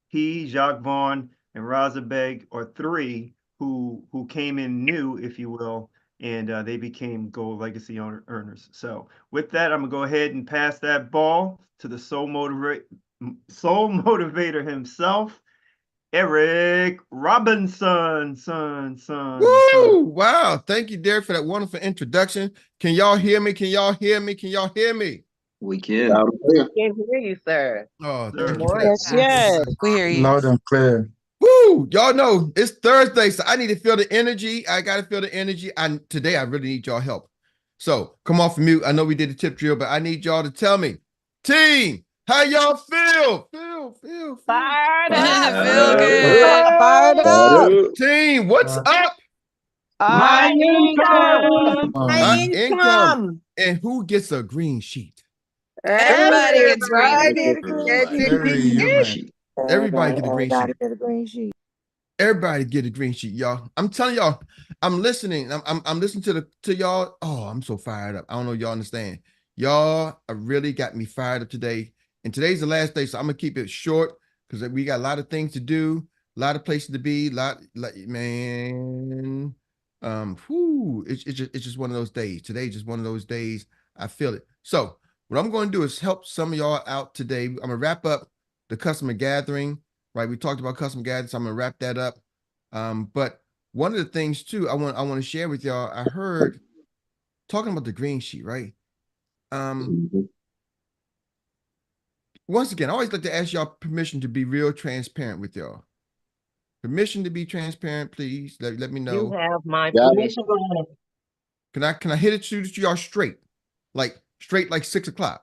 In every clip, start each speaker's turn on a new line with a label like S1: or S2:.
S1: he, Jacques Vaughn, and Razabeg are three who came in new, if you will, and they became gold legacy earners. So with that, I'm gonna go ahead and pass that ball to the soul motivator himself, Eric Robinson. Son.
S2: Woo! Wow. Thank you, Derek, for that wonderful introduction. Can y'all hear me? Can y'all hear me? Can y'all hear me?
S3: We can.
S4: Loud and clear.
S5: Can't hear you, sir.
S2: Oh,
S1: Sir.
S2: thank you for that.
S6: Yes, yes. We hear you.
S4: Loud and clear.
S2: Woo! Y'all know it's Thursday, so I need to feel the energy. I gotta feel the energy. Today I really need y'all help. So come off mute. I know we did the tip drill, but I need y'all to tell me, team, how y'all feel? Feel.
S5: Fired
S6: Feel
S5: up.
S6: good. Fired up.
S2: Team, what's up?
S5: My income.
S6: My income.
S2: And who gets a green sheet?
S6: Everybody gets green.
S5: Everybody
S6: Get
S5: gets
S6: the
S4: Every
S6: green sheet.
S4: human.
S2: Everybody get a green sheet.
S6: Get a green sheet.
S2: Everybody get a green sheet, y'all. I'm telling y'all, I'm listening. I'm listening to y'all. Oh, I'm so fired up. I don't know if y'all understand. Y'all really got me fired up today. And today's the last day, so I'm gonna keep it short because we got a lot of things to do, a lot of places to be, man. It's just one of those days. Today's just one of those days. I feel it. So what I'm going to do is help some of y'all out today. I'm gonna wrap up the customer gathering. Right, we talked about customer gathering, so I'm gonna wrap that up. But one of the things too, I want to share with y'all. I heard talking about the green sheet, right? Once again, I always like to ask y'all permission to be real transparent with y'all. Permission to be transparent, please. Let me know.
S5: You have my
S4: Got it.
S5: permission.
S2: Can I hit it to y'all straight like 6:00?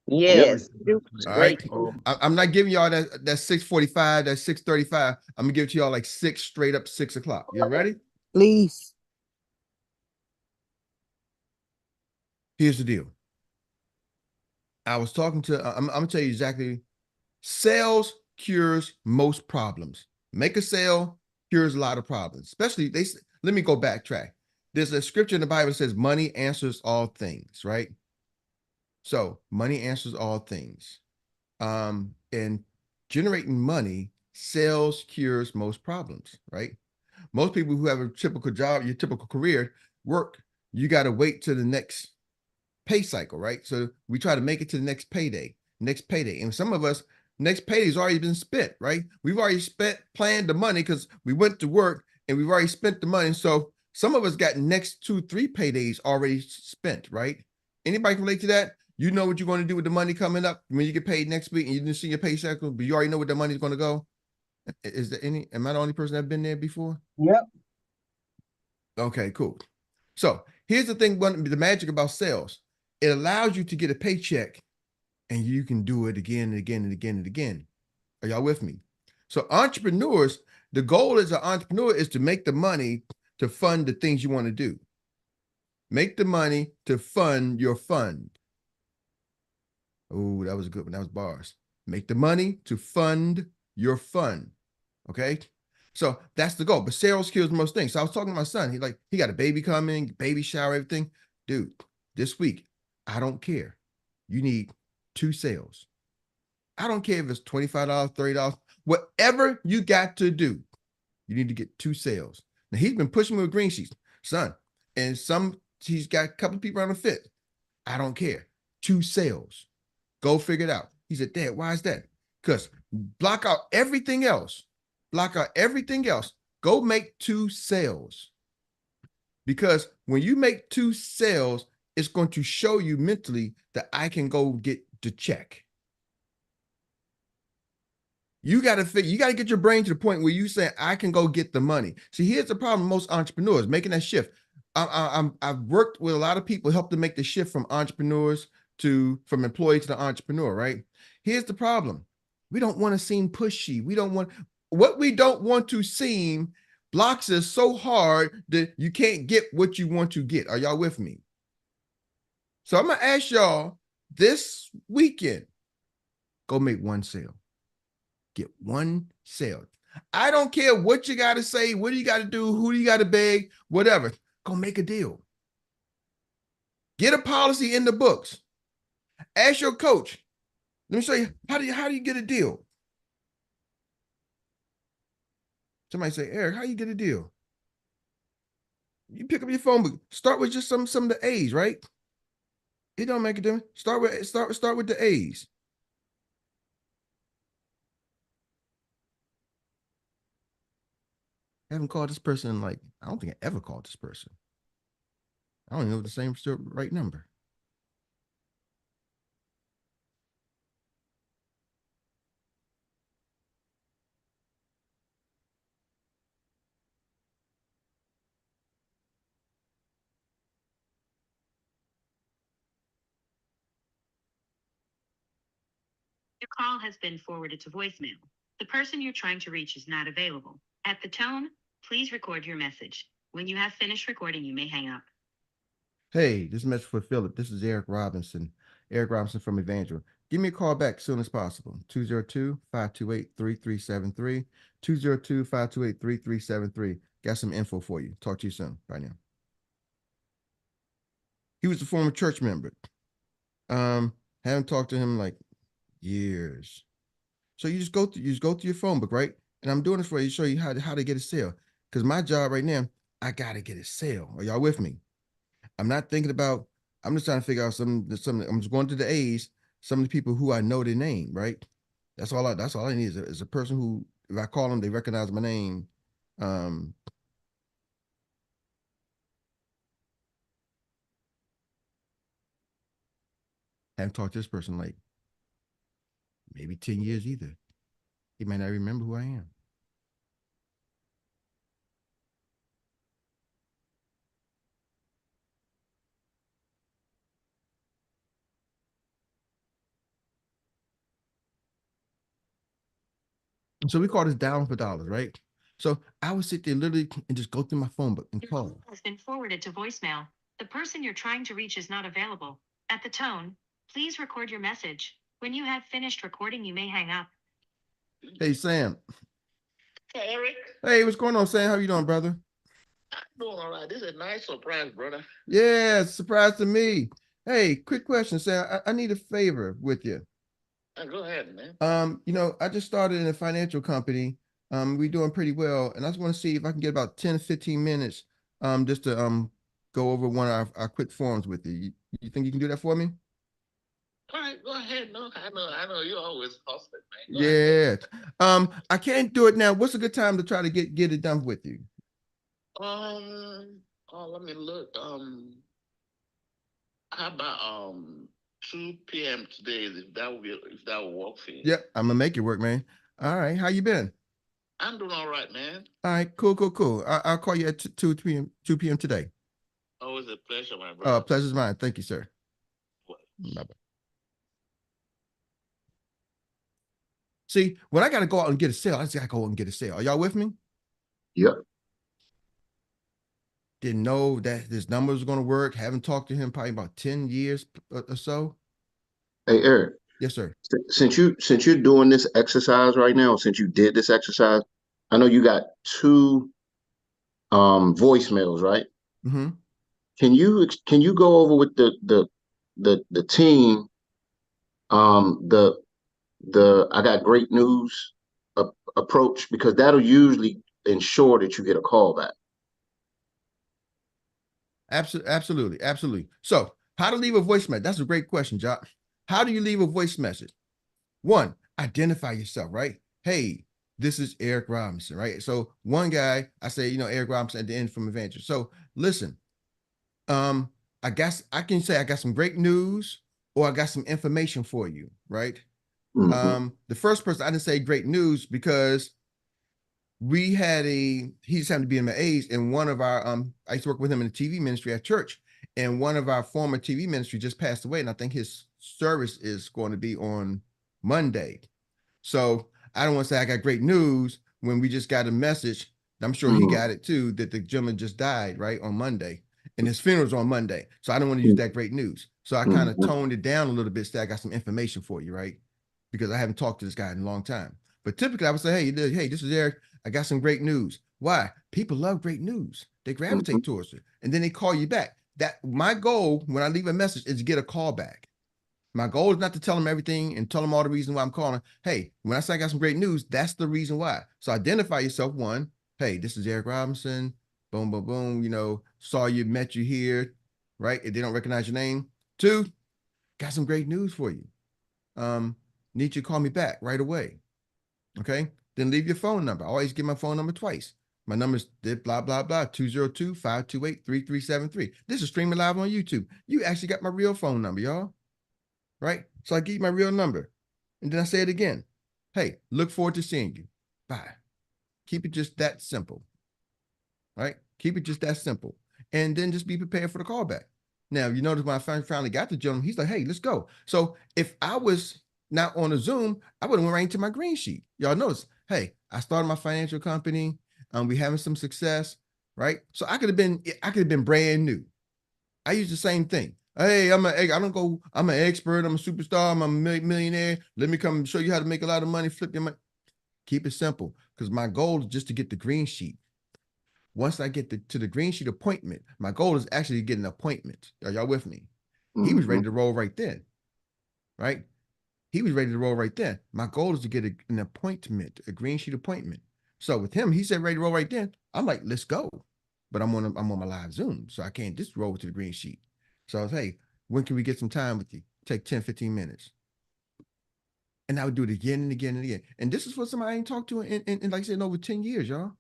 S5: Yes.
S1: All
S5: Straight.
S2: I'm not giving y'all that 6:45, that 6:35. I'm gonna give it to y'all like straight up 6:00. You ready?
S6: Please.
S2: Here's the deal. I was talking to, I'm gonna tell you exactly. Sales cures most problems. Make a sale cures a lot of problems. Especially let me go backtrack. There's a scripture in the Bible that says money answers all things, right? So money answers all things. And generating money, sales cures most problems, right? Most people who have a typical job, your typical career, work, you got to wait to the next pay cycle, right? So we try to make it to the next payday. And some of us, next payday's already been spent, right? We've already planned the money because we went to work and we've already spent the money. So some of us got next 2-3 paydays already spent, right? Anybody can relate to that? You know what you're going to do with the money coming up when you get paid next week and you didn't see your pay cycle, but you already know where the money's going to go. Am I the only person that's been there before?
S6: Yep.
S2: Okay, cool. So here's the thing, the magic about sales. It allows you to get a paycheck and you can do it again and again and again and again. Are y'all with me? So entrepreneurs, the goal as an entrepreneur is to make the money to fund the things you want to do. Make the money to fund your fund. Oh, that was a good one. That was bars. Make the money to fund your fund. Okay. So that's the goal. But sales kills most things. So I was talking to my son. He got a baby coming, baby shower, everything. Dude, this week, I don't care. You need 2 sales. I don't care if it's $25, $30, whatever you got to do, you need to get 2 sales. Now he's been pushing me with green sheets, son, and he's got a couple of people on the fit. I don't care. 2 sales. Go figure it out. He said, Dad, why is that? Because block out everything else. Go make 2 sales. Because when you make 2 sales, it's going to show you mentally that I can go get the check. You got to get your brain to the point where you say, I can go get the money. See, here's the problem with most entrepreneurs making that shift. I've worked with a lot of people, helped them make the shift from from employee to the entrepreneur, right? Here's the problem. We don't want to seem pushy. What we don't want to seem blocks us so hard that you can't get what you want to get. Are y'all with me? So I'm going to ask y'all this weekend, go make 1 sale. Get 1 sale. I don't care what you got to say, what do you got to do, who do you got to beg, whatever. Go make a deal. Get a policy in the books. Ask your coach. Let me show you how do you get a deal. Somebody say, Eric, how you get a deal? You pick up your phone, but start with just some of the A's, right? It don't make a difference. Start with the A's. I haven't called this person like, I don't think I ever called this person. I don't even know the same right number.
S3: Your call has been forwarded to voicemail. The person you're trying to reach is not available. At the tone, please record your message. When you have finished recording, you may hang up.
S2: Hey, this message for Philip. This is Eric Robinson. Eric Robinson from Evangel. Give me a call back as soon as possible. 202-528-3373. 202-528-3373. Got some info for you. Talk to you soon. Bye now. He was a former church member. Haven't talked to him like years. So you just go through your phone book, right? And I'm doing this for you to show you how to get a sale. Because my job right now, I gotta get a sale. Are y'all with me? I'm not thinking about, I'm just trying to figure out some, I'm just going to the A's, some of the people who I know their name, right? That's all I need is a person who, if I call them, they recognize my name. Haven't talked to this person like maybe 10 years either. He might not remember who I am. So we call this down for dollars, right? So I would sit there literally and just go through my phone book and call.
S3: Your call has been forwarded to voicemail. The person you're trying to reach is not available. At the tone, please record your message. When you have finished recording, you may hang up.
S2: Hey, Sam.
S4: Hey, Eric.
S2: Hey, what's going on, Sam? How you doing, brother?
S4: I'm doing all right. This is a nice surprise, brother.
S2: Yeah, surprise to me. Hey, quick question, Sam. I need a favor with you.
S4: Go ahead, man.
S2: I just started in a financial company. We're doing pretty well, and I just want to see if I can get about 10 to 15 minutes just to go over one of our quick forms with you. You think you can do that for me?
S4: All right, go ahead. No, I know you're always hustling, man.
S2: Go ahead. I can't do it now. What's a good time to try to get it done with you?
S4: Let me look. How about 2 p.m. today? If that will work for you.
S2: Yep, I'm gonna make it work, man. All right, how you been?
S4: I'm doing all right, man.
S2: All right, cool. I'll call you at 2 p.m. today.
S4: Always a pleasure, my brother.
S2: Pleasure's mine. Thank you, sir. Bye-bye. See, when I gotta go out and get a sale, I just gotta go out and get a sale. Are y'all with me?
S7: Yep.
S2: Didn't know that this number was gonna work. Haven't talked to him probably about 10 years or so.
S7: Hey, Eric.
S2: Yes, sir.
S7: Since you're doing this exercise right now, since you did this exercise, I know you got 2 voicemails, right?
S2: Mm-hmm.
S7: Can you go over with the team the I got great news approach, because that'll usually ensure that you get a call back.
S2: Absolutely. So, how to leave a voice message? That's a great question, Jock. How do you leave a voice message? 1, identify yourself, right? Hey, this is Eric Robinson, right? So one guy, I say, Eric Robinson at the end from Evangel. So listen, I guess I can say I got some great news or I got some information for you, right?
S7: Mm-hmm.
S2: The first person, I didn't say great news because he just happened to be in my age, and one of our, I used to work with him in the TV ministry at church, and one of our former TV ministry just passed away, and I think his service is going to be on Monday. So I don't want to say I got great news when we just got a message. I'm sure he got it too, that the gentleman just died, right, on Monday, and his funeral's on Monday. So I don't want to use that great news. So I kind of toned it down a little bit, say I got some information for you, right? Because I haven't talked to this guy in a long time. But typically I would say, hey, this is Eric. I got some great news. Why? People love great news. They gravitate towards it. And then they call you back. That my goal when I leave a message is to get a call back. My goal is not to tell them everything and tell them all the reason why I'm calling. Hey, when I say I got some great news, that's the reason why. So identify yourself, 1. hey, this is Eric Robinson. Boom, boom, boom. You know, saw you, met you here, right? If they don't recognize your name. 2, got some great news for you. Need you to call me back right away. Okay. Then leave your phone number. I always give my phone number twice. My number is blah, blah, blah, 202-528-3373. This is streaming live on YouTube. You actually got my real phone number, y'all. Right? So I give you my real number. And then I say it again. Hey, look forward to seeing you. Bye. Keep it just that simple. Right? Keep it just that simple. And then just be prepared for the callback. Now, you notice when I finally got the gentleman, he's like, hey, let's go. So if I was not on a Zoom, I would have went right into my green sheet. Y'all notice, hey, I started my financial company. We having some success, right? So I could have been brand new. I use the same thing. Hey, I'm an expert, I'm a superstar, I'm a millionaire. Let me come show you how to make a lot of money, flip your money. Keep it simple, because my goal is just to get the green sheet. Once I get to the green sheet appointment, my goal is actually to get an appointment. Are y'all with me? He was ready to roll right then, right? He was ready to roll right then. My goal is to get an appointment, a green sheet appointment. So with him, he said ready to roll right then. I'm like, let's go. But I'm on my live Zoom, so I can't just roll to the green sheet. So I was, hey, when can we get some time with you? Take 10, 15 minutes. And I would do it again and again and again. And this is for somebody I ain't talked to in like I said, in over 10 years, y'all.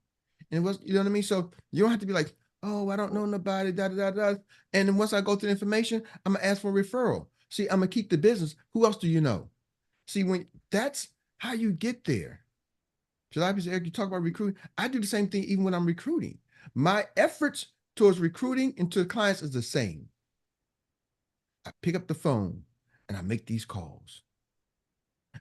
S2: And it was, you know what I mean? So you don't have to be like, oh, I don't know nobody, da, da, da, da. And then once I go through the information, I'm gonna ask for a referral. See, I'm gonna keep the business. Who else do you know? See, when that's how you get there. So a lot of people say, Eric, you talk about recruiting. I do the same thing even when I'm recruiting. My efforts towards recruiting into clients is the same. I pick up the phone and I make these calls.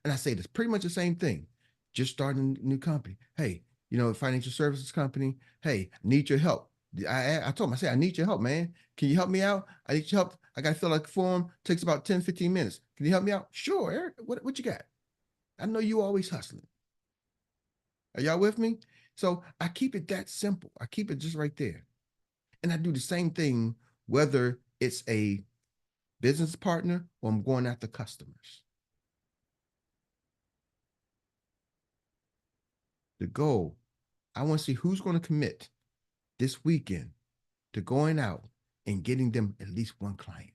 S2: And I say this pretty much the same thing. Just starting a new company. Hey, you know, financial services company. Hey, need your help. I told him, I said, I need your help, man. Can you help me out? I need your help. I got to fill out a form. Takes about 10, 15 minutes. Can you help me out? Sure, Eric. What you got? I know you always hustling. Are y'all with me? So I keep it that simple. I keep it just right there. And I do the same thing, whether it's a business partner or I'm going after customers. The goal, I want to see who's going to commit this weekend to going out and getting them at least one client.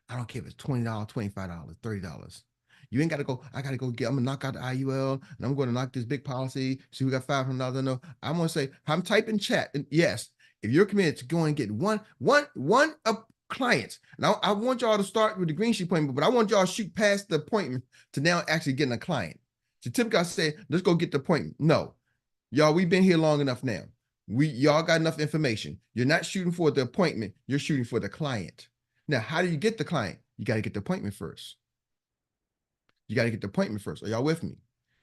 S2: I don't care if it's $20, $25, $30. You ain't got to go, I'm going to knock out the IUL and I'm going to knock this big policy. See, we got $500. I know. I'm going to say, I'm typing chat. And yes, if you're committed to go and get one of clients. Now, I want y'all to start with the green sheet appointment, but I want y'all to shoot past the appointment to now actually getting a client. So typically I say, let's go get the appointment. No, y'all, we've been here long enough now. Y'all got enough information. You're not shooting for the appointment. You're shooting for the client. Now, how do you get the client? You got to get the appointment first. You got to get the appointment first. Are y'all with me?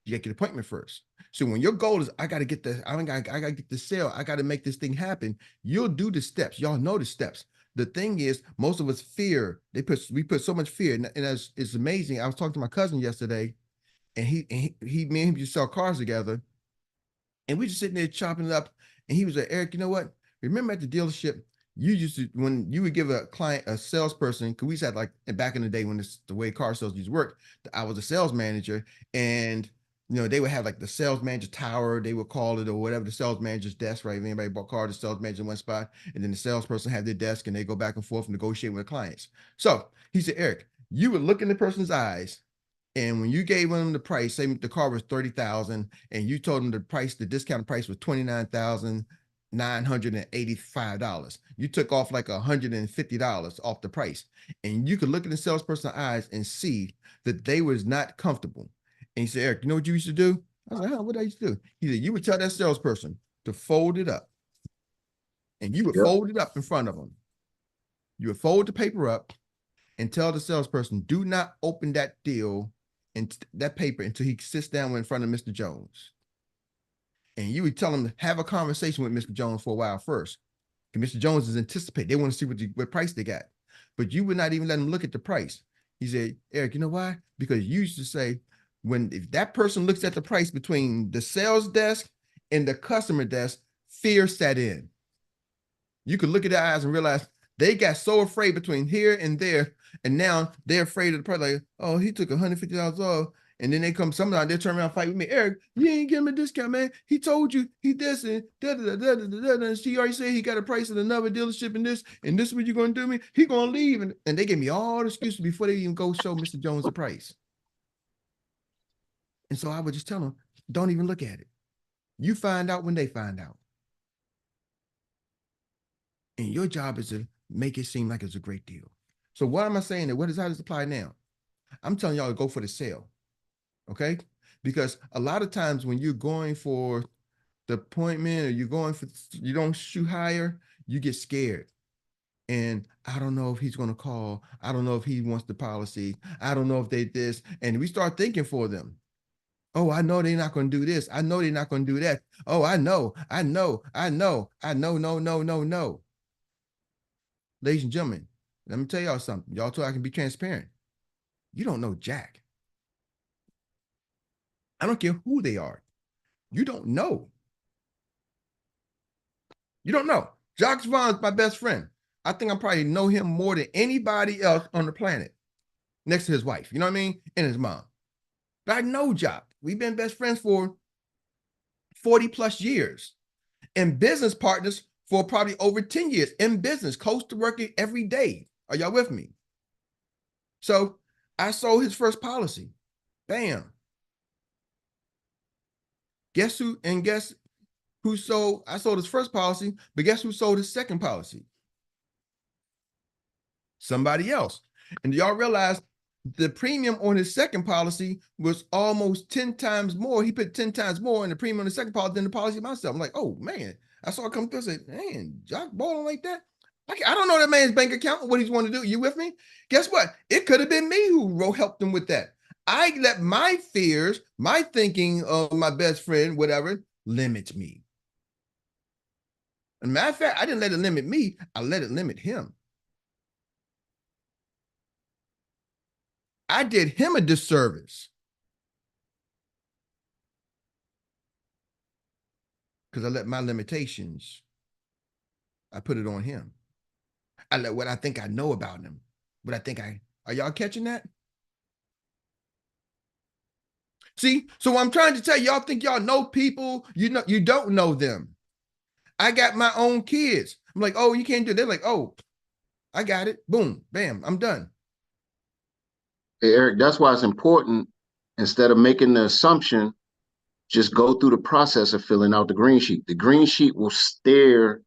S2: You got to get the appointment first. So when your goal is, I got to get the sale. I got to make this thing happen. You'll do the steps. Y'all know the steps. The thing is, most of us fear. We put so much fear, and it's amazing. I was talking to my cousin yesterday, and me and him used to sell cars together, and we just sitting there chopping it up. And he was like, Eric, you know what? Remember at the dealership, you used to, when you would give a client, a salesperson, because we said like back in the day when the way car sales used to work, I was a sales manager, and you know, they would have like the sales manager tower, they would call it, or whatever, the sales manager's desk, right? If anybody bought car, the sales manager in one spot, and then the salesperson had their desk and they go back and forth and negotiate with the clients. So he said, Eric, you would look in the person's eyes, and when you gave them the price, say the car was $30,000, and you told them the discounted price was $29,985. You took off like $150 off the price, and you could look in the salesperson's eyes and see that they was not comfortable. And he said, Eric, you know what you used to do? I was like, what I used to do? He said, you would tell that salesperson to fold it up, and you would fold it up in front of them. You would fold the paper up and tell the salesperson, do not open that deal and that paper until he sits down in front of Mr. Jones. And you would tell him to have a conversation with Mr. Jones for a while first. Because Mr. Jones is anticipating. They want to see what price they got. But you would not even let him look at the price. He said, Eric, you know why? Because you used to say, if that person looks at the price between the sales desk and the customer desk, fear set in. You could look at their eyes and realize they got so afraid between here and there, and now they're afraid of the price. Like, oh, he took $150 off, And then they come, sometimes they turn around and fight with me. Eric, you ain't give him a discount, man. He told you he this and da da da da da da. And she already said he got a price at another dealership and this is what you're gonna do me. He gonna leave. And they gave me all the excuses before they even go show Mr. Jones the price. And so I would just tell them, don't even look at it. You find out when they find out. And your job is to make it seem like it's a great deal. So what am I saying? How does it apply now? I'm telling y'all to go for the sale. Okay? Because a lot of times when you're going for the appointment or you don't shoot higher, you get scared. And I don't know if he's going to call. I don't know if he wants the policy. I don't know if they this. And we start thinking for them. Oh, I know they're not going to do this. I know they're not going to do that. Oh, I know. No. Ladies and gentlemen, let me tell y'all something. Y'all too, I can be transparent. You don't know Jack. I don't care who they are. You don't know. You don't know. Jacques Vaughn's my best friend. I think I probably know him more than anybody else on the planet, next to his wife, you know what I mean? And his mom. But I know Jacques. We've been best friends for 40 plus years and business partners for probably over 10 years in business, close to working every day. Are y'all with me? So I sold his first policy. Bam. Guess who sold? I sold his first policy, but guess who sold his second policy? Somebody else. And y'all realize the premium on his second policy was almost 10 times more. He put 10 times more in the premium on the second policy than the policy myself. I'm like, oh man. I saw it come through and said, man, Jock balling like that. I don't know that man's bank account, what he's want to do. You with me? Guess what? It could have been me who helped him with that. I let my fears, my thinking of my best friend, whatever, limit me. As a matter of fact, I didn't let it limit me. I let it limit him. I did him a disservice. Because I let my limitations, I put it on him. I let what I think I know about him. Are y'all catching that? See, so what I'm trying to tell y'all think y'all know people, you don't know them. I got my own kids. I'm like, oh, you can't do it. They're like, oh, I got it. Boom, bam, I'm done.
S7: Hey, Eric, that's why it's important, instead of making the assumption, just go through the process of filling out the green sheet. The green sheet will steer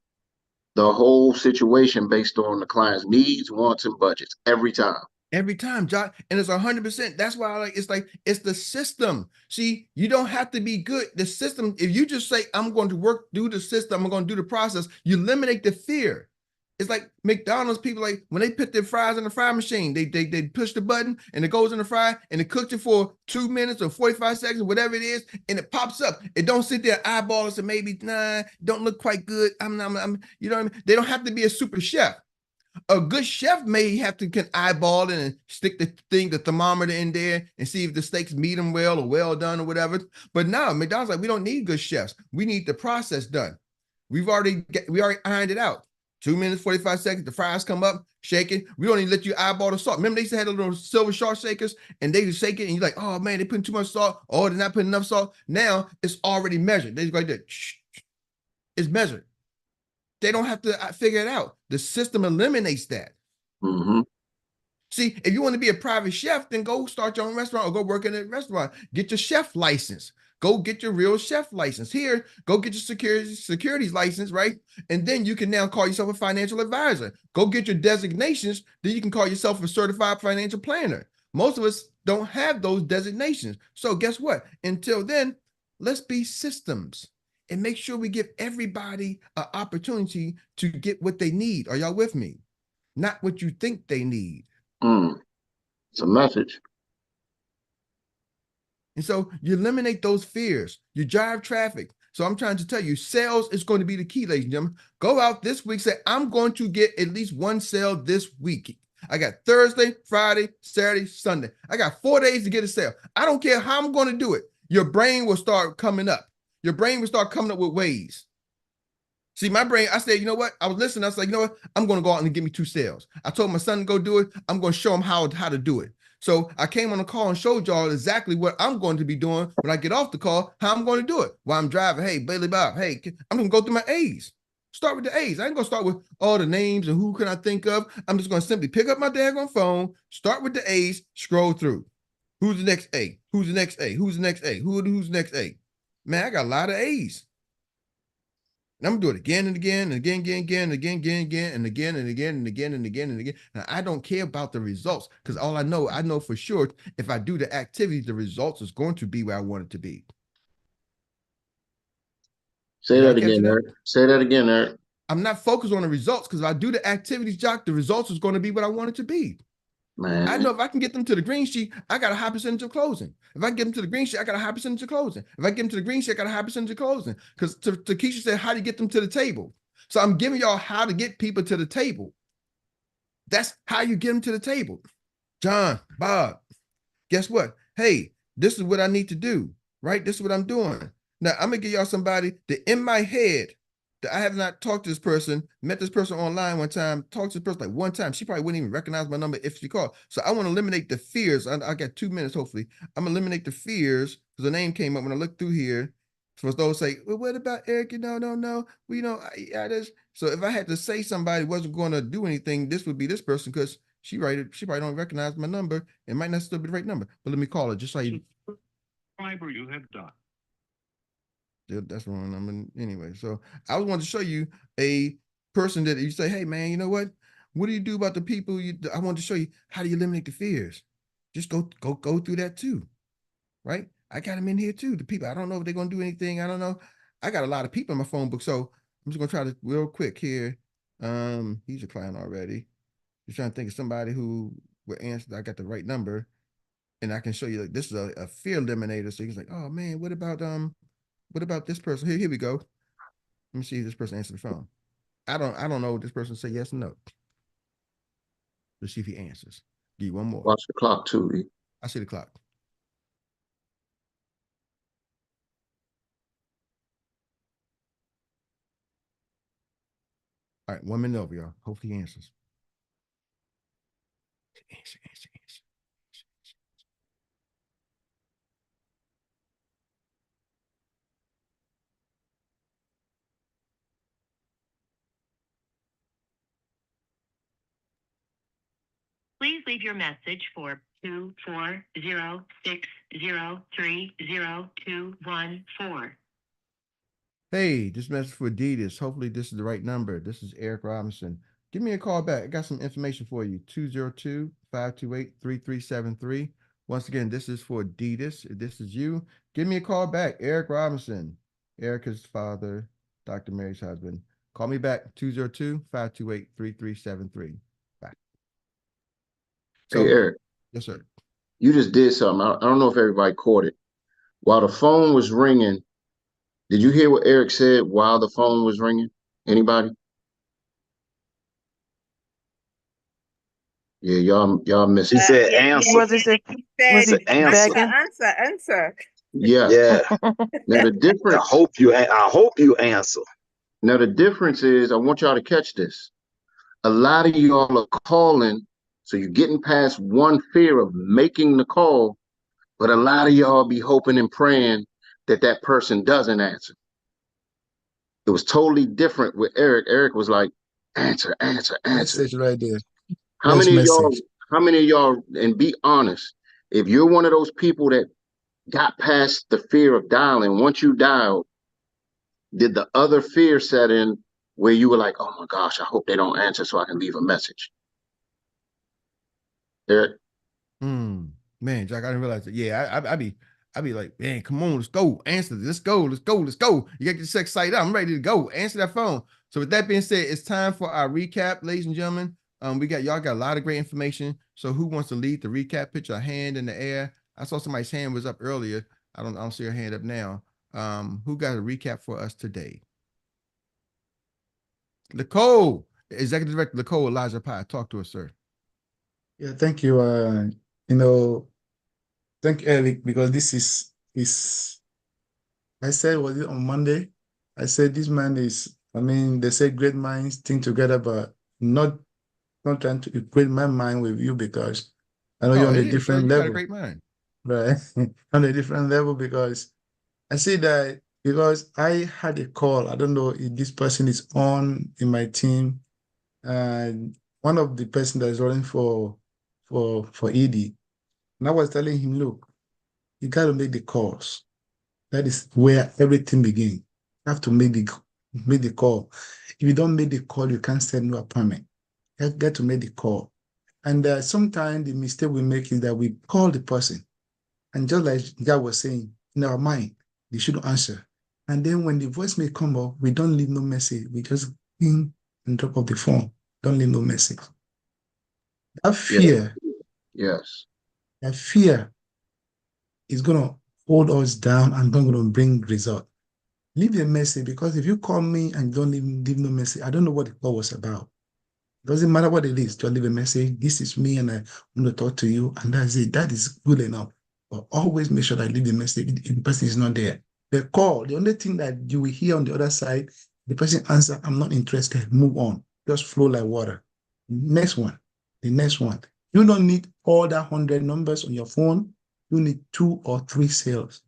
S7: the whole situation based on the client's needs, wants, and budgets every time.
S2: Every time, John, and it's 100%. That's why it's the system. See, you don't have to be good. The system, if you just say, I'm going to do the system, I'm going to do the process, you eliminate the fear. It's like McDonald's people, like when they put their fries in the fry machine, they push the button and it goes in the fry and it cooks it for 2 minutes or 45 seconds, whatever it is, and it pops up. It don't sit there eyeball and say, maybe, nah, don't look quite good. I'm you know what I mean? They don't have to be a super chef. A good chef may have to can eyeball it and stick the thermometer in there and see if the steaks medium well or well done or whatever. But now McDonald's like, we don't need good chefs. We need the process done. We already ironed it out. 2 minutes, 45 seconds, the fries come up, shake it. We don't even let you eyeball the salt. Remember they used to have the little silver salt shakers and they just shake it and you're like, oh man, they putting too much salt. Oh, they're not putting enough salt. Now it's already measured. They just go like that. It's measured. They don't have to figure it out. The system eliminates that.
S7: Mm-hmm.
S2: See, if you want to be a private chef, then go start your own restaurant or go work in a restaurant. Get your chef license. Go get your real chef license. Here, go get your securities license, right? And then you can now call yourself a financial advisor. Go get your designations. Then you can call yourself a certified financial planner. Most of us don't have those designations. So guess what? Until then, let's be systems and make sure we give everybody an opportunity to get what they need. Are y'all with me? Not what you think they need.
S7: It's a message.
S2: And so you eliminate those fears. You drive traffic. So I'm trying to tell you, sales is going to be the key, ladies and gentlemen. Go out this week, say, I'm going to get at least one sale this week. I got Thursday, Friday, Saturday, Sunday. I got 4 days to get a sale. I don't care how I'm going to do it. Your brain will start coming up. Your brain will start coming up with ways. See, my brain, I said, you know what? I was listening. I was like, you know what? I'm going to go out and get me 2 sales. I told my son to go do it. I'm going to show him how to do it. So I came on the call and showed y'all exactly what I'm going to be doing when I get off the call, how I'm going to do it while I'm driving. Hey, Bailey Bob, hey, I'm going to go through my A's. Start with the A's. I ain't going to start with all the names and who can I think of. I'm just going to simply pick up my daggone phone, start with the A's, scroll through. Who's the next A? Who's the next A? Who's the next A? Who's the next A? Man, I got a lot of A's. And I'm gonna do it again and again and again, and again and again and again and again and again and again. Now I don't care about the results because all I know for sure if I do the activity, the results is going to be where I want it to be.
S7: Say that again, Eric. Say that again, Eric.
S2: I'm not focused on the results because if I do the activities, Jock, the results is going to be what I want it to be.
S7: Man.
S2: I know if I can get them to the green sheet, I got a high percentage of closing. If I can get them to the green sheet, I got a high percentage of closing. If I get them to the green sheet, I got a high percentage of closing. Because Keisha said, how do you get them to the table? So I'm giving y'all how to get people to the table. That's how you get them to the table. John, Bob, guess what? Hey, this is what I need to do, right? This is what I'm doing. Now, I'm going to give y'all somebody that in my head, that I have not talked to this person, met this person online one time, talked to this person like one time. She probably wouldn't even recognize my number if she called. So I want to eliminate the fears. I got 2 minutes, hopefully. I'm going to eliminate the fears because the name came up when I looked through here. So those say, well, what about Eric? No. Well, so if I had to say somebody wasn't going to do anything, this would be this person because she probably don't recognize my number. It might not still be the right number, but let me call it just so you.
S8: Subscriber you have done.
S2: That's wrong number anyway. So I was wanting to show you a person that you say, hey man, you know what? What do you do about the people I want to show you how do you eliminate the fears? Just go through that too. Right? I got them in here too. The people, I don't know if they're gonna do anything. I don't know. I got a lot of people in my phone book. So I'm just gonna try to real quick here. He's a client already. Just trying to think of somebody who will answer. I got the right number, and I can show you like this is a fear eliminator. So he's like, oh man, what about this person? Here we go. Let me see if this person answers the phone. I don't know if this person say yes or no. Let's see if he answers. Give you one more.
S7: Watch the clock too. E.
S2: I see the clock. All right, 1 minute over, y'all. Hopefully he answers. Answer.
S3: Please leave your message for 24060302014.
S2: Hey, this message for Adidas. Hopefully this is the right number. This is Eric Robinson. Give me a call back. I got some information for you. 202-528-3373. Once again, this is for Adidas. If this is you, give me a call back. Eric Robinson. Erica's father, Dr. Mary's husband. Call me back, 202-528-3373. Bye.
S7: Hey, Eric.
S2: Yes, sir.
S7: You just did something. I don't know if everybody caught it. While the phone was ringing, did you hear what Eric said while the phone was ringing? Anybody? Yeah, y'all missed
S9: He
S7: it.
S9: said answer.
S6: Was it
S9: Answer.
S7: Yeah.
S9: Yeah.
S7: Now the
S9: I
S7: difference.
S9: hope you answer.
S7: Now the difference is, I want y'all to catch this. A lot of y'all are calling, so you're getting past one fear of making the call, but a lot of y'all be hoping and praying that that person doesn't answer. It was totally different with Eric. Eric was like, answer.
S10: Message right there.
S7: How many of y'all, and be honest, if you're one of those people that got past the fear of dialing, once you dialed, did the other fear set in where you were like, oh my gosh, I hope they don't answer so I can leave a message? Eric?
S2: Man, Jack, I didn't realize that. Yeah, I'd be like, man, come on, let's go. Answer this. Let's go. You get your sex excited. I'm ready to go. Answer that phone. So with that being said, it's time for our recap, ladies and gentlemen. Y'all got a lot of great information. So who wants to lead the recap? Put your hand in the air. I saw somebody's hand was up earlier. I don't see her hand up now. Who got a recap for us today? Nicole, Executive Director Nicole Elijah Pye. Talk to us, sir.
S10: Yeah, thank you. Thank Eric, because this is I said, was it on Monday? I said this man is, they say great minds think together, but not trying to equate my mind with you, because I know
S2: Oh,
S10: you're on
S2: it
S10: a
S2: is, sir.
S10: different
S2: You got a
S10: level,
S2: great mind.
S10: right? On a different level because I see that because I had a call. I don't know if this person is on in my team, and one of the person that is running for ED, and I was telling him, look, you got to make the calls. That is where everything begins. You have to make the call. If you don't make the call, you can't set no appointment. You get to make the call. And sometimes the mistake we make is that we call the person. And just like God was saying, in our mind, they should answer. And then when the voice may come up, we don't leave no message. We just ping and drop off the phone. Don't leave no message. That
S7: Yeah.
S10: fear,
S7: Yes.
S10: that fear is going to hold us down and not going to bring result. Leave a message, because if you call me and don't leave no message, I don't know what the call was about. Doesn't matter what it is, just leave a message. This is me and I want to talk to you, and that's it. That is good enough. But always make sure that I leave the message if the person is not there. The call, the only thing that you will hear on the other side, the person answer, I'm not interested, move on. Just flow like water. Next one, the next one. You don't need all that 100 numbers on your phone. You need 2 or 3 sales.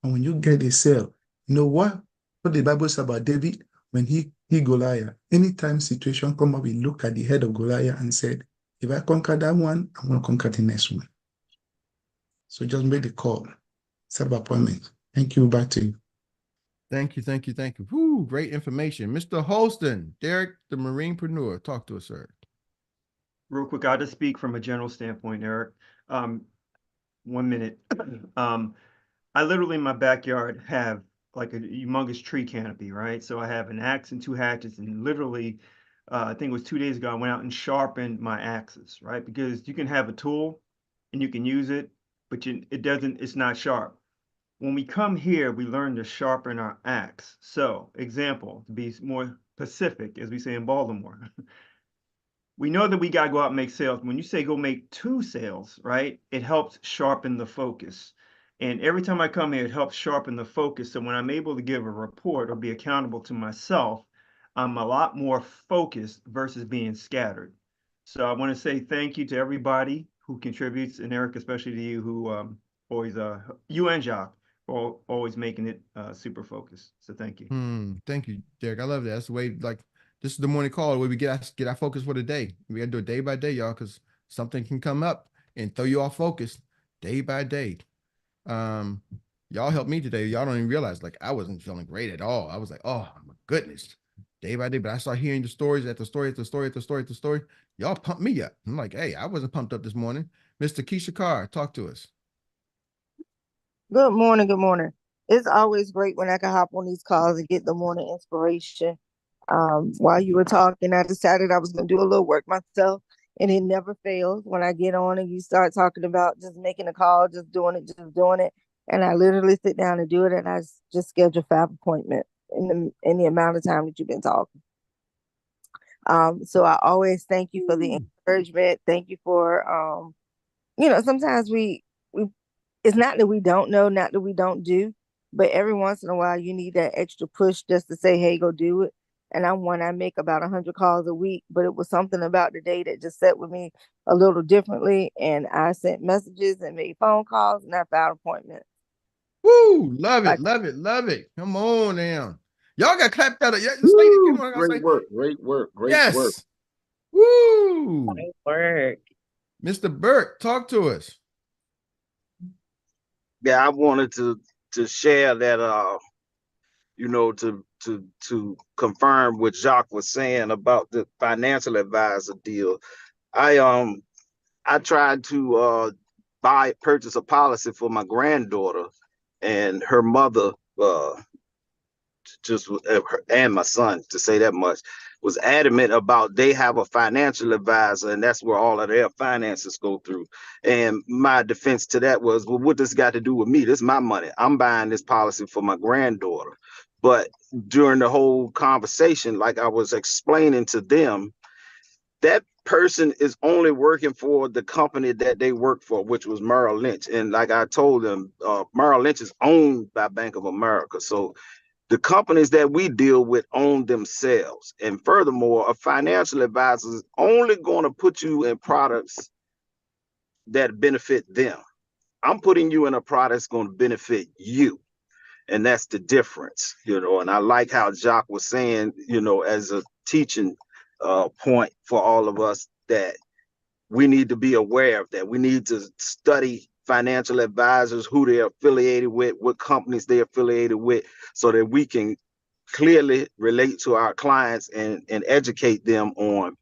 S10: And when you get a sale, you know what the Bible says about David when he Goliath. Anytime situation come up, he look at the head of Goliath and said, if I conquer that one, I'm going to conquer the next one. So just make the call, set up appointment. Thank you. Back to you.
S2: Thank you, thank you, thank you. Woo, great information. Mr. Holston, Derek, the Marinepreneur. Talk to us, sir.
S1: Real quick, I'll just speak from a general standpoint, Eric. 1 minute. I literally in my backyard have like a humongous tree canopy, right? So I have an axe and 2 hatchets, and literally, I think it was 2 days ago, I went out and sharpened my axes, right? Because you can have a tool and you can use it, but it's not sharp. When we come here, we learn to sharpen our axe. So, example, to be more specific, as we say in Baltimore, we know that we got to go out and make sales. When you say go make 2 sales, right, it helps sharpen the focus. And every time I come here, it helps sharpen the focus. So when I'm able to give a report or be accountable to myself, I'm a lot more focused versus being scattered. So I want to say thank you to everybody who contributes, and Eric, especially to you, who always, you and Jacques, for always making it super focused. So thank you.
S2: Thank you, Derek. I love that. That's the way, like, this is the morning call where we get our focus for the day. We got to do it day by day, y'all, because something can come up and throw you off focus day by day. Y'all helped me today. Y'all don't even realize, like, I wasn't feeling great at all. I was like, oh my goodness, day by day. But I started hearing the stories at the story. Y'all pumped me up. I'm like, hey, I wasn't pumped up this morning. Mr. Keisha Carr, talk to us.
S6: Good morning. Good morning. It's always great when I can hop on these calls and get the morning inspiration. While you were talking, I decided I was going to do a little work myself, and it never fails when I get on and you start talking about just making a call, just doing it. And I literally sit down and do it, and I just schedule 5 appointments in the amount of time that you've been talking. So I always thank you for the encouragement. Thank you for, sometimes we it's not that we don't know, not that we don't do, but every once in a while you need that extra push just to say, hey, go do it. And I make about 100 calls a week, but it was something about the day that just sat with me a little differently. And I sent messages and made phone calls and I found appointments.
S2: Woo! Love it, love it, love it. Come on now. Y'all got clapped out of this lady.
S7: Great work, great work, great work.
S2: Yes. Woo!
S5: Great work.
S2: Mr. Burke, talk to us.
S9: Yeah, I wanted to share that to confirm what Jacques was saying about the financial advisor deal. I tried to purchase a policy for my granddaughter, and her mother and my son, to say that much, was adamant about they have a financial advisor and that's where all of their finances go through. And my defense to that was, well, what does got to do with me? This is my money. I'm buying this policy for my granddaughter. But during the whole conversation, like I was explaining to them, that person is only working for the company that they work for, which was Merrill Lynch. And like I told them, Merrill Lynch is owned by Bank of America. So the companies that we deal with own themselves. And furthermore, a financial advisor is only going to put you in products that benefit them. I'm putting you in a product that's going to benefit you. And that's the difference, and I like how Jacques was saying, as a teaching point for all of us, that we need to be aware of that. We need to study financial advisors, who they're affiliated with, what companies they're affiliated with, so that we can clearly relate to our clients and educate them on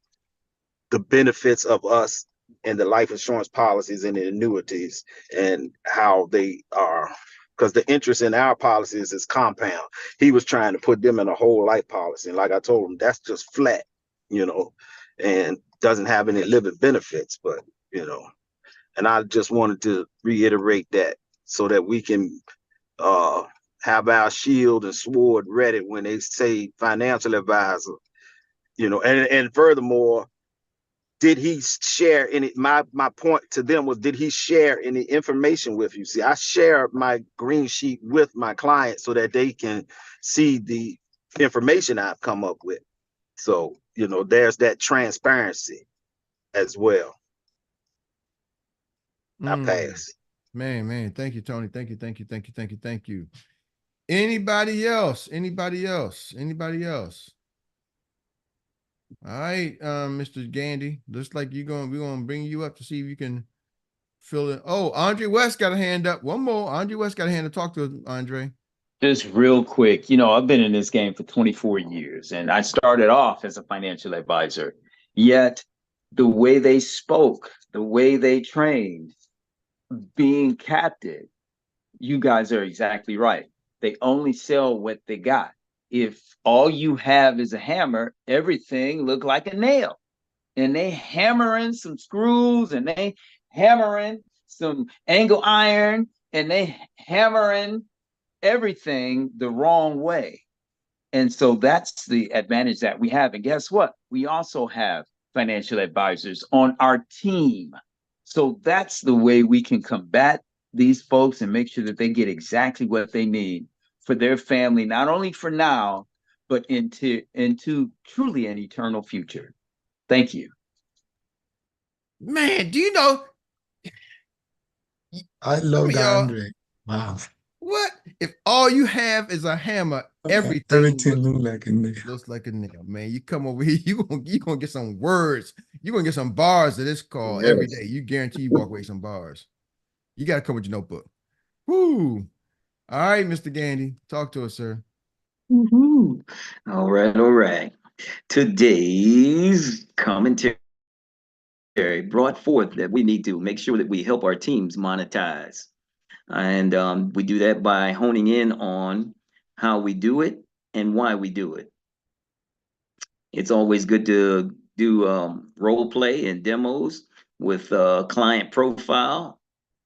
S9: the benefits of us and the life insurance policies and the annuities and how they are, because the interest in our policies is compound. He was trying to put them in a whole life policy. And like I told him, that's just flat, and doesn't have any living benefits, but, and I just wanted to reiterate that so that we can have our shield and sword ready when they say financial advisor, and furthermore, did he share any, my point to them was, did he share any information with you? See, I share my green sheet with my clients so that they can see the information I've come up with. So, there's that transparency as well. I pass.
S2: Man, thank you, Tony. Thank you. Anybody else? All right, Mr. Gandy, looks like we're gonna bring you up to see if you can fill in. Oh, Andre West got a hand up. One more. Andre West got a hand to talk to Andre.
S11: Just real quick, I've been in this game for 24 years, and I started off as a financial advisor. Yet the way they spoke, the way they trained, being captive, you guys are exactly right. They only sell what they got. If all you have is a hammer, everything look like a nail. And they hammering some screws, and they hammering some angle iron, and they hammering everything the wrong way. And so that's the advantage that we have. And guess what? We also have financial advisors on our team. So that's the way we can combat these folks and make sure that they get exactly what they need for their family, not only for now, but into truly an eternal future. Thank you.
S2: Man, do you know?
S10: I love that, Andre. Wow.
S2: What if all you have is a hammer? Everything
S10: looks like a nail.
S2: Looks like a nail, man. You come over here, you gonna get some words. You're gonna get some bars to this call every day. You guarantee you walk away some bars. You gotta come with your notebook. Woo! All right, Mr. Gandy, talk to us, sir.
S12: All right. Today's commentary brought forth that we need to make sure that we help our teams monetize. And we do that by honing in on how we do it and why we do it. It's always good to do role play and demos with client profile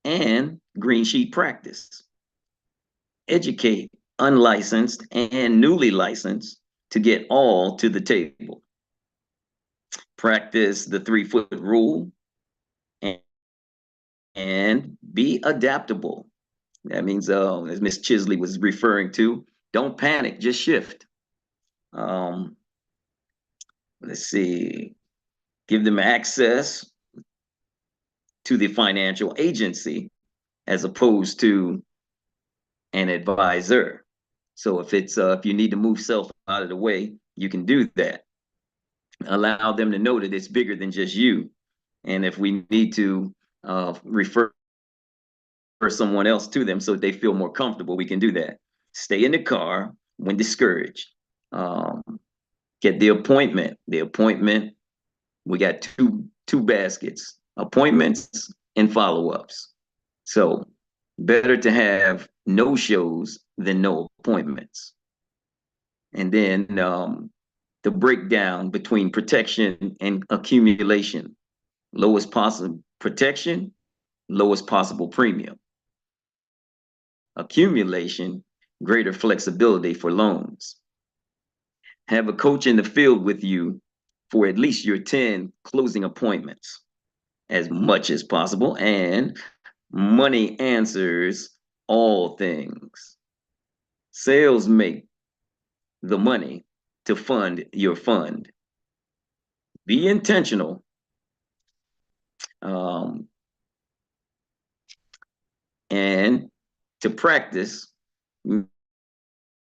S12: and green sheet practice. Educate unlicensed and newly licensed to get all to the table. Practice the 3-foot rule and be adaptable. That means, as Ms. Chisley was referring to, don't panic, just shift. Let's see, give them access to the financial agency as opposed to an advisor. So if you need to move self out of the way, you can do that. Allow them to know that it's bigger than just you. And if we need to refer someone else to them so they feel more comfortable, we can do that. Stay in the car when discouraged. Get the appointment. We got two baskets, appointments and follow-ups. So better to have no shows than no appointments. And then the breakdown between protection and accumulation. Lowest possible protection, lowest possible premium. Accumulation, greater flexibility for loans. Have a coach in the field with you for at least your 10 closing appointments as much as possible, and money answers all things. Sales make the money to fund your fund. Be intentional. And to practice,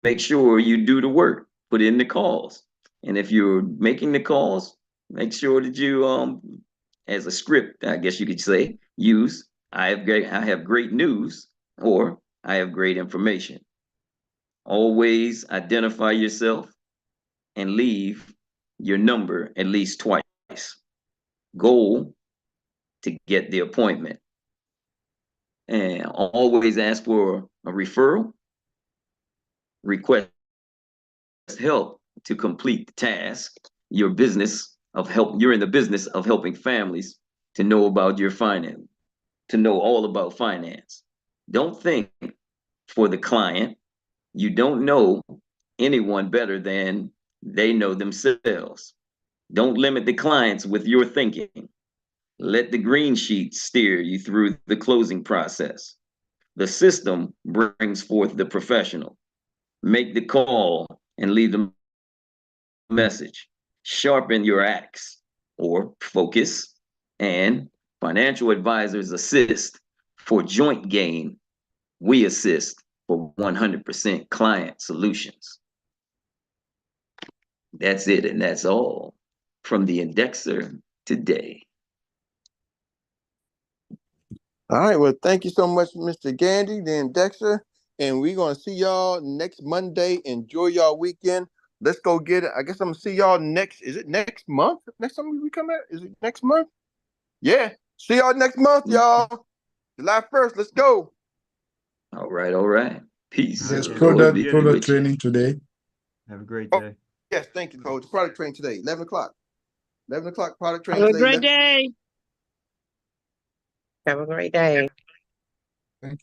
S12: make sure you do the work, put in the calls. And if you're making the calls, make sure that you, as a script, I guess you could say, use I have great news, or I have great information. Always identify yourself and leave your number at least twice. Goal to get the appointment. And always ask for a referral. Request help to complete the task. You're in the business of helping families to know about your finance, to know all about finance. Don't think for the client. You don't know anyone better than they know themselves. Don't limit the clients with your thinking. Let the green sheet steer you through the closing process. The system brings forth the professional. Make the call and leave the message. Sharpen your axe or focus, and financial advisors assist for joint gain. We assist for 100% client solutions. That's it, and that's all from the indexer today.
S2: All right. Well, thank you so much, Mr. Gandy, the indexer. And we're going to see y'all next Monday. Enjoy y'all weekend. Let's go get it. I guess I'm going to see y'all is it next month? Next time we come out? Is it next month? Yeah. See y'all next month, y'all. July 1st. Let's go.
S12: All right. All right. Peace.
S10: There's
S1: Yeah,
S10: product training today.
S1: Have a great day.
S2: Yes. Thank you, Coach. Product training today. 11 o'clock. 11 o'clock product training
S5: Have a
S2: today.
S5: great day. Have a great day.